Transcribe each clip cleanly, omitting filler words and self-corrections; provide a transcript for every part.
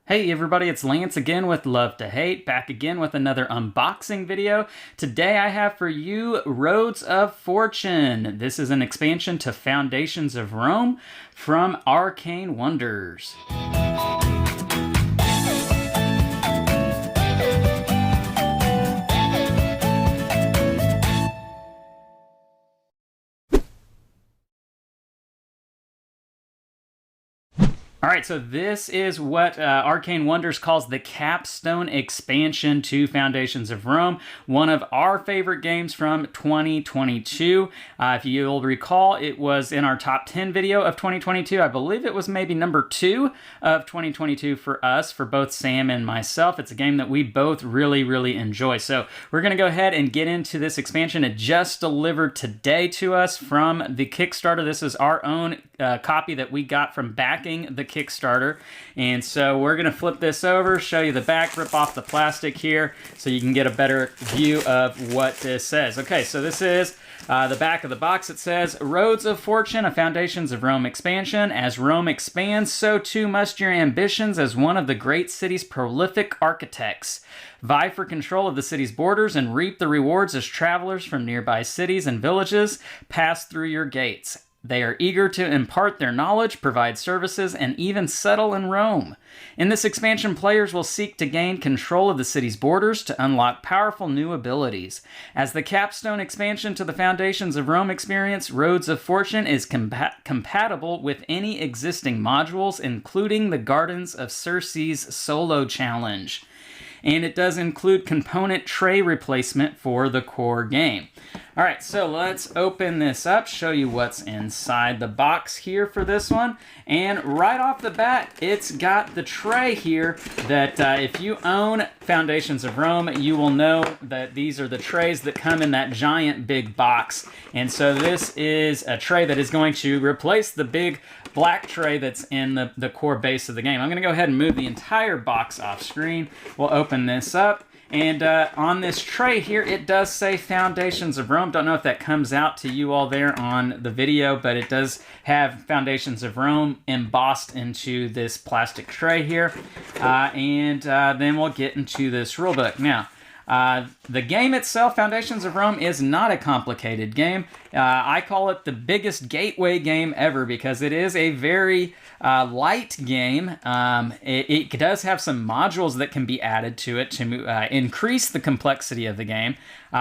Hey everybody, it's Lance again with Love to Hate, back again with another unboxing video. Today I have for you Roads of Fortune. This is an expansion to Foundations of Rome from Arcane Wonders. All right, so this is what Arcane Wonders calls the capstone expansion to Foundations of Rome, one of our favorite games from 2022. If you'll recall, it was in our top 10 video of 2022. I believe it was maybe number 2 of 2022 for us, for both Sam and myself. It's a game that we both really enjoy. So we're going to go ahead and get into this expansion. It just delivered today to us from the Kickstarter. This is our own copy that we got from backing the Kickstarter. And so we're going to flip this over, show you the back, rip off the plastic here so you can get a better view of what this says. Okay, so this is the back of the box. It says, Roads of Fortune, a Foundations of Rome expansion. As Rome expands, so too must your ambitions as one of the great city's prolific architects. Vie for control of the city's borders and reap the rewards as travelers from nearby cities and villages pass through your gates. They are eager to impart their knowledge, provide services, and even settle in Rome. In this expansion, players will seek to gain control of the city's borders to unlock powerful new abilities. As the capstone expansion to the Foundations of Rome experience, Roads of Fortune is compatible with any existing modules, including the Gardens of Circe's solo challenge. And it does include component tray replacement for the core game. All right, so let's open this up, show you what's inside the box here for this one. And right off the bat, it's got the tray here that if you own Foundations of Rome, you will know that these are the trays that come in that giant big box. And so this is a tray that is going to replace the big black tray that's in the core base of the game. I'm going to go ahead and move the entire box off screen. We'll open this up. And on this tray here, it does say Foundations of Rome. Don't know if that comes out to you all there on the video, but it does have Foundations of Rome embossed into this plastic tray here. Then we'll get into this rulebook. Now, the game itself, Foundations of Rome, is not a complicated game. I call it the biggest gateway game ever because it is a very light game. It does have some modules that can be added to it to increase the complexity of the game,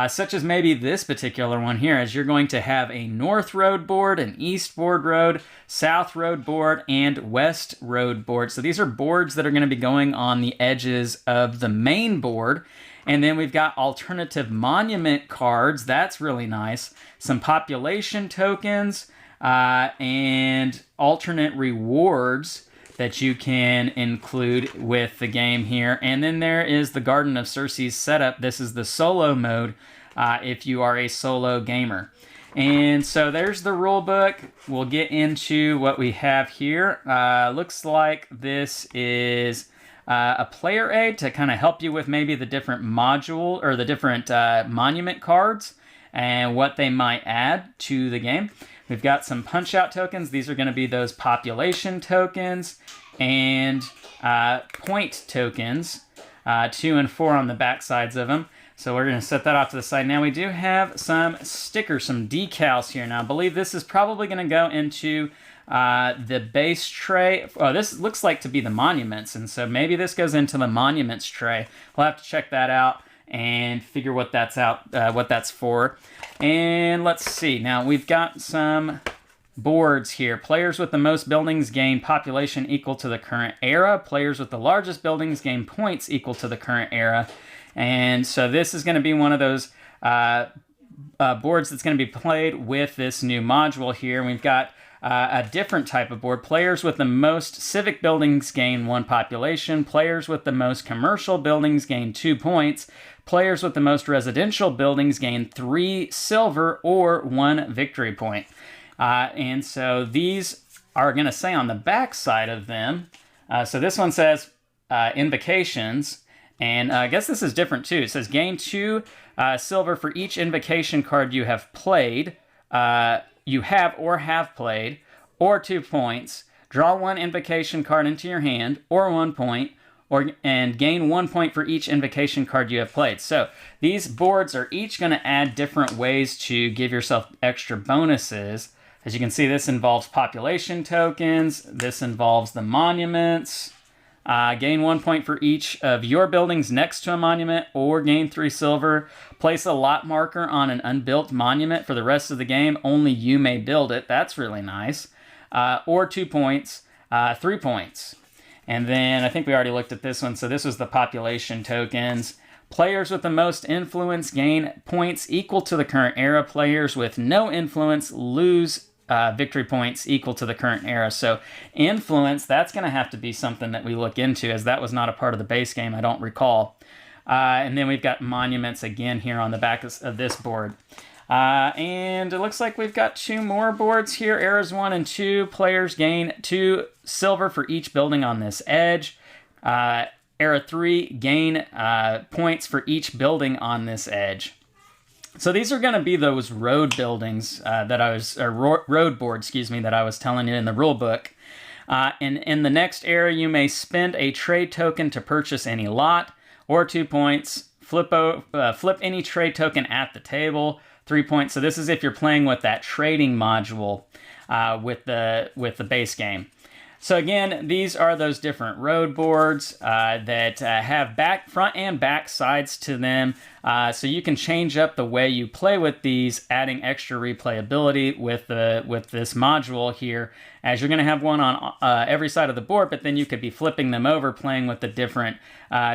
such as maybe this particular one here, as you're going to have a North Road board, an East Board Road, South Road board, and West Road board. So these are boards that are going to be going on the edges of the main board. And then we've got alternative monument cards. That's really nice. Some population tokens and alternate rewards that you can include with the game here. And then there is the Garden of Circe's setup. This is the solo mode if you are a solo gamer. And so there's the rule book. We'll get into what we have here. Looks like this is a player aid to kind of help you with maybe the different module or the different monument cards and what they might add to the game. We've got some punch-out tokens. These are going to be those population tokens and point tokens, 2 and 4 on the back sides of them. So we're going to set that off to the side. Now we do have some stickers, some decals here. Now I believe this is probably going to go into the base tray. Oh, this looks like to be the monuments, and so maybe this goes into the monuments tray. We'll have to check that out and figure what that's for. And let's see. Now we've got some boards here. Players with the most buildings gain population equal to the current era. Players with the largest buildings gain points equal to the current era. And so this is going to be one of those boards that's going to be played with this new module here. We've got a different type of board. Players with the most civic buildings gain 1 population. Players with the most commercial buildings gain 2 points. Players with the most residential buildings gain 3 silver or 1 victory point. And so these are going to say on the back side of them. So this one says invocations. And I guess this is different too. It says gain 2 silver for each invocation card you have played. You have played, or 2 points. Draw 1 invocation card into your hand, or 1 point, and gain 1 point for each invocation card you have played. So these boards are each going to add different ways to give yourself extra bonuses. As you can see, this involves population tokens. This involves the monuments. Gain 1 point for each of your buildings next to a monument, or gain 3 silver. Place a lot marker on an unbuilt monument for the rest of the game. Only you may build it. That's really nice. Or 2 points, 3 points. And then I think we already looked at this one. So this was the population tokens. Players with the most influence gain points equal to the current era. Players with no influence lose victory points equal to the current era. So influence, that's going to have to be something that we look into, as that was not a part of the base game, I don't recall. And then we've got monuments again here on the back of this board. And it looks like we've got 2 more boards here. Eras 1 and 2, players gain 2 silver for each building on this edge. Era 3, gain points for each building on this edge. So these are going to be those road buildings road boards, that I was telling you in the rule book. In the next era, you may spend a trade token to purchase any lot, or 2 points. Flip any trade token at the table, 3 points. So this is if you're playing with that trading module with the base game. So again, these are those different road boards that have front and back sides to them. So you can change up the way you play with these, adding extra replayability with this module here, as you're going to have one on every side of the board, but then you could be flipping them over, playing with the different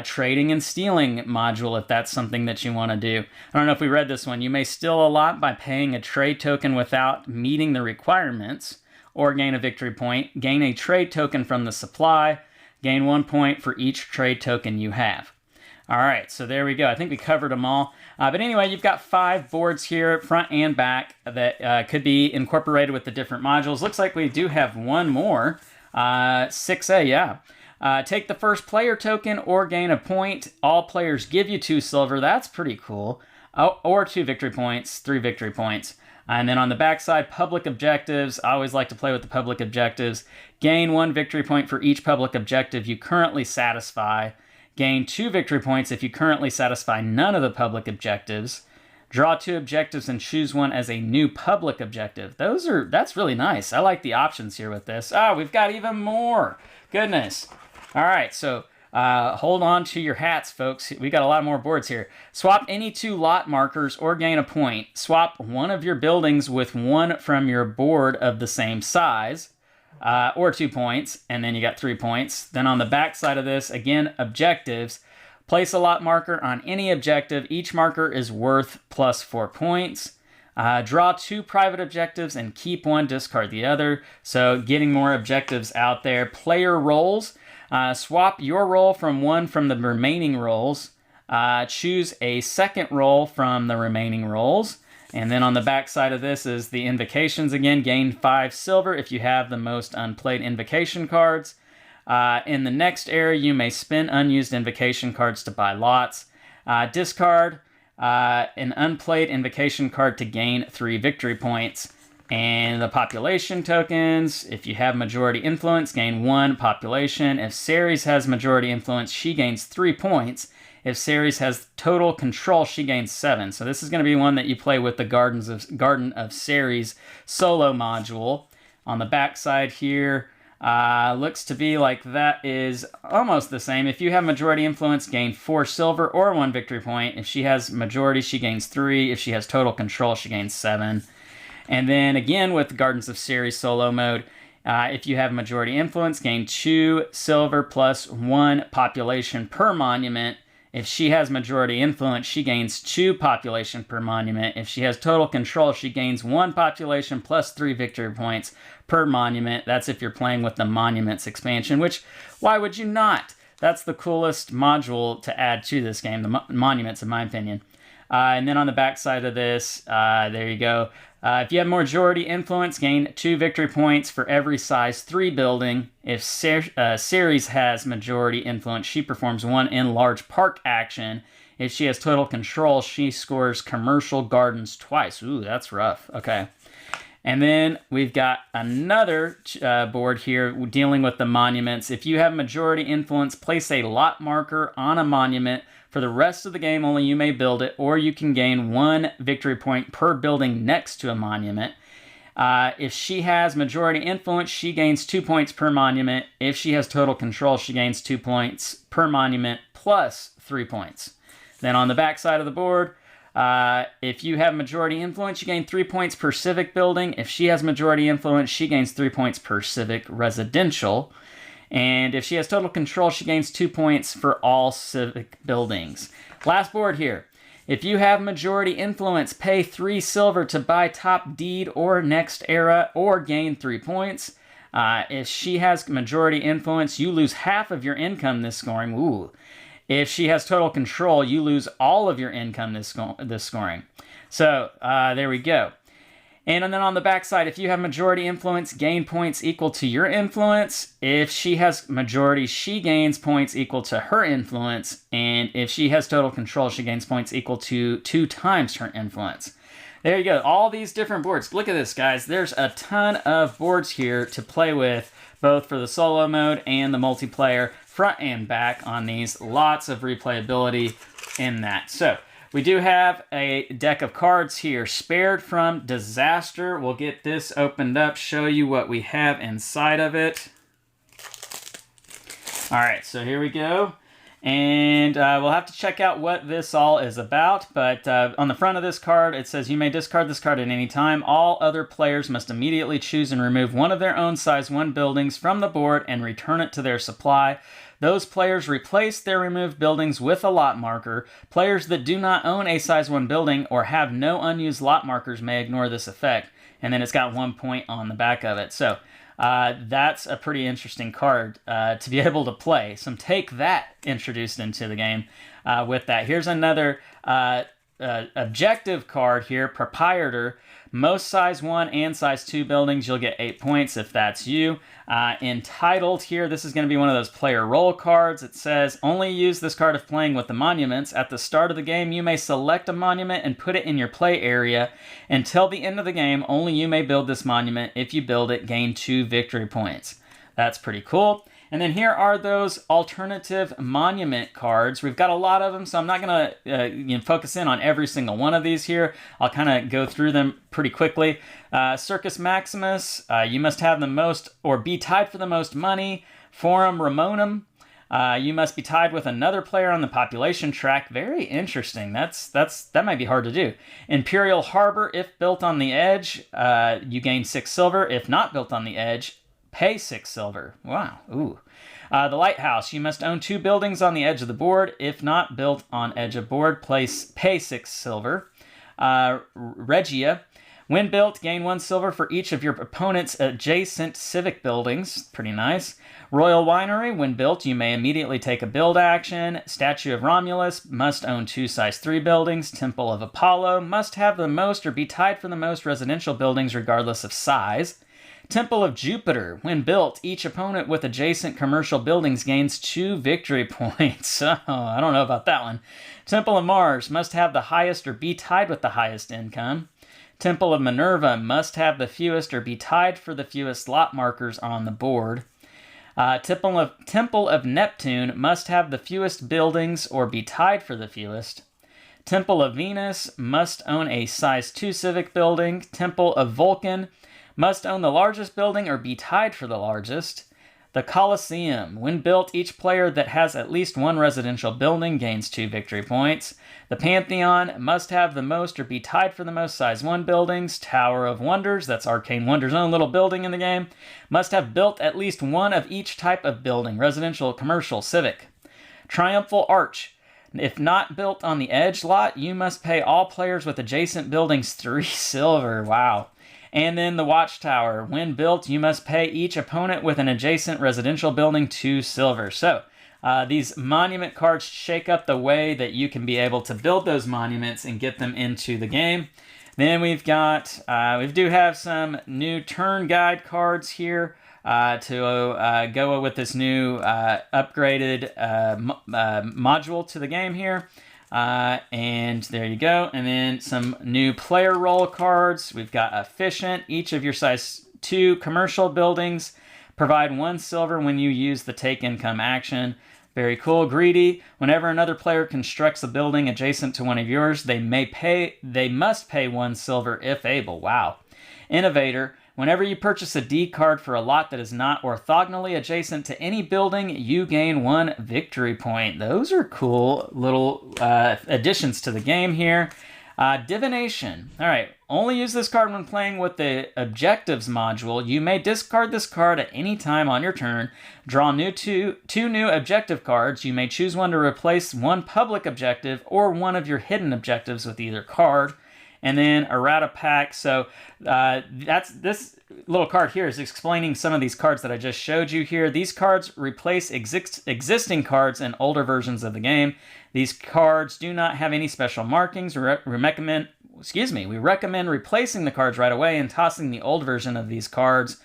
trading and stealing module if that's something that you want to do. I don't know if we read this one. You may steal a lot by paying a trade token without meeting the requirements, or gain a victory point. Gain a trade token from the supply. Gain 1 point for each trade token you have. All right, so there we go. I think we covered them all. But anyway, you've got 5 boards here, front and back, that could be incorporated with the different modules. Looks like we do have one more. 6A, yeah. Take the first player token or gain a point. All players give you 2 silver. That's pretty cool. Oh, or 2 victory points, 3 victory points. And then on the backside, public objectives. I always like to play with the public objectives. Gain 1 victory point for each public objective you currently satisfy. Gain 2 victory points if you currently satisfy none of the public objectives. Draw 2 objectives and choose one as a new public objective. That's really nice. I like the options here with this. We've got even more. Goodness. All right, so hold on to your hats, folks. We got a lot more boards here. Swap any 2 lot markers or gain a point. Swap one of your buildings with one from your board of the same size, or 2 points, and then you got 3 points. Then on the back side of this, again, objectives. Place a lot marker on any objective. Each marker is worth plus 4 points. Draw 2 private objectives and keep one, discard the other. So getting more objectives out there. Player roles. Swap your role from one from the remaining roles. Choose a second role from the remaining roles. And then on the back side of this is the invocations again. Gain 5 silver if you have the most unplayed invocation cards. In the next era, you may spend unused invocation cards to buy lots. Discard an unplayed invocation card to gain 3 victory points. And the population tokens, if you have majority influence, gain 1 population. If Ceres has majority influence, she gains 3 points. If Ceres has total control, she gains 7. So this is going to be one that you play with the Garden of Ceres solo module. On the back side here, looks to be like that is almost the same. If you have majority influence, gain 4 silver or 1 victory point. If she has majority, she gains 3. If she has total control, she gains 7. And then again with Gardens of Ceres solo mode, if you have majority influence, gain 2 silver plus 1 population per monument. If she has majority influence, she gains 2 population per monument. If she has total control, she gains 1 population plus 3 victory points per monument. That's if you're playing with the Monuments expansion, which, why would you not? That's the coolest module to add to this game, the Monuments, in my opinion. And then on the back side of this, there you go. If you have majority influence, gain 2 victory points for every size 3 building. If Ceres has majority influence, she performs 1 enlarge park action. If she has total control, she scores commercial gardens twice. Ooh, that's rough. Okay. And then we've got another board here dealing with the monuments. If you have majority influence, place a lot marker on a monument. For the rest of the game, only you may build it, or you can gain 1 victory point per building next to a monument. If she has majority influence, she gains 2 points per monument. If she has total control, she gains 2 points per monument plus 3 points. Then on the back side of the board, if you have majority influence, you gain 3 points per civic building. If she has majority influence, she gains 3 points per civic residential. And if she has total control, she gains 2 points for all civic buildings. Last board here. If you have majority influence, pay 3 silver to buy top deed or next era or gain 3 points. If she has majority influence, you lose half of your income this scoring. Ooh. If she has total control, you lose all of your income this scoring. So there we go. And then on the back side, if you have majority influence, gain points equal to your influence. If she has majority, she gains points equal to her influence. And if she has total control, she gains points equal to 2 times her influence. There you go. All these different boards. Look at this, guys. There's a ton of boards here to play with, both for the solo mode and the multiplayer, front and back on these. Lots of replayability in that. So we do have a deck of cards here, Spared from Disaster. We'll get this opened up, show you what we have inside of it. All right, so here we go. And we'll have to check out what this all is about. But on the front of this card, it says you may discard this card at any time. All other players must immediately choose and remove one of their own size 1 buildings from the board and return it to their supply. Those players replace their removed buildings with a lot marker. Players that do not own a size 1 building or have no unused lot markers may ignore this effect. And then it's got 1 point on the back of it. So that's a pretty interesting card to be able to play. So take that introduced into the game with that. Here's another objective card here, Proprietor. Most size 1 and size 2 buildings, you'll get 8 points if that's you. Entitled here, this is going to be one of those player role cards. It says, only use this card if playing with the monuments. At the start of the game, you may select a monument and put it in your play area. Until the end of the game, only you may build this monument. If you build it, gain 2 victory points. That's pretty cool. And then here are those alternative monument cards. We've got a lot of them, so I'm not going to focus in on every single one of these here. I'll kind of go through them pretty quickly. Circus Maximus, you must have the most or be tied for the most money. Forum Ramonum, you must be tied with another player on the population track. Very interesting. That might be hard to do. Imperial Harbor, if built on the edge, you gain 6 silver. If not built on the edge, pay 6 silver. Wow. Ooh. The Lighthouse. You must own 2 buildings on the edge of the board. If not built on edge of board, pay 6 silver. Regia. When built, gain 1 silver for each of your opponent's adjacent civic buildings. Pretty nice. Royal Winery. When built, you may immediately take a build action. Statue of Romulus. Must own 2 size 3 buildings. Temple of Apollo. Must have the most or be tied for the most residential buildings regardless of size. Temple of Jupiter. When built, each opponent with adjacent commercial buildings gains 2 victory points. Oh, I don't know about that one. Temple of Mars. Must have the highest or be tied with the highest income. Temple of Minerva. Must have the fewest or be tied for the fewest lot markers on the board. Temple of Neptune. Must have the fewest buildings or be tied for the fewest. Temple of Venus. Must own a size 2 civic building. Temple of Vulcan. Must own the largest building or be tied for the largest. The Colosseum. When built, each player that has at least 1 residential building gains 2 victory points. The Pantheon. Must have the most or be tied for the most size 1 buildings. Tower of Wonders. That's Arcane Wonders' own little building in the game. Must have built at least 1 of each type of building. Residential, commercial, civic. Triumphal Arch. If not built on the edge lot, you must pay all players with adjacent buildings 3 silver. Wow. And then the Watchtower. When built, you must pay each opponent with an adjacent residential building 2 silver. So these monument cards shake up the way that you can be able to build those monuments and get them into the game. Then we've got, we do have some new turn guide cards here to go with this new upgraded module to the game here. And there you go. And then some new player role cards. We've got efficient. Each of your size 2 commercial buildings provide 1 silver when you use the take income action. Very cool. Greedy. Whenever another player constructs a building adjacent to one of yours, they must pay 1 silver if able. Wow. Innovator. Whenever you purchase a D card for a lot that is not orthogonally adjacent to any building, you gain 1 victory point. Those are cool little additions to the game here. Divination. All right. Only use this card when playing with the objectives module. You may discard this card at any time on your turn. Draw two new objective cards. You may choose one to replace 1 public objective or one of your hidden objectives with either card. And then errata pack. So that's this little card here is explaining some of these cards that I just showed you here. These cards replace existing cards in older versions of the game. These cards do not have any special markings. We recommend replacing the cards right away and tossing the old version of these cards.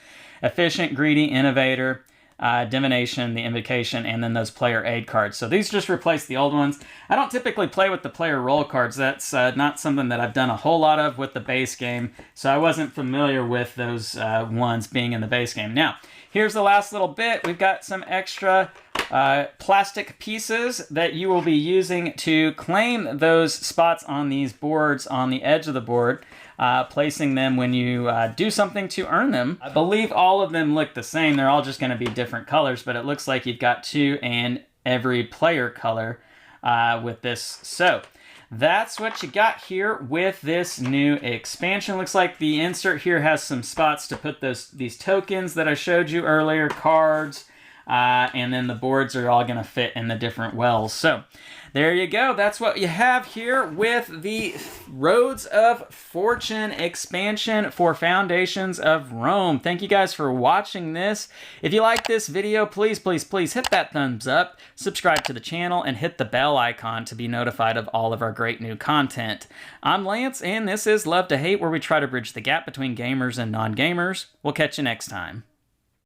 Efficient, greedy, innovator, divination, the invocation, and then those player aid cards. So these just replace the old ones. I don't typically play with the player role cards. That's not something that I've done a whole lot of with the base game, so I wasn't familiar with those ones being in the base game. Now, here's the last little bit. We've got some extra plastic pieces that you will be using to claim those spots on these boards on the edge of the board. Placing them when you do something to earn them. I believe all of them look the same. They're all just going to be different colors, but it looks like you've got 2 and every player color with this. So that's what you got here with this new expansion. Looks like the insert here has some spots to put these tokens that I showed you earlier, cards, and then the boards are all going to fit in the different wells. So there you go. That's what you have here with the Roads of Fortune expansion for Foundations of Rome. Thank you guys for watching this. If you like this video, please, please, please hit that thumbs up, subscribe to the channel, and hit the bell icon to be notified of all of our great new content. I'm Lance, and this is Love to Hate, where we try to bridge the gap between gamers and non-gamers. We'll catch you next time.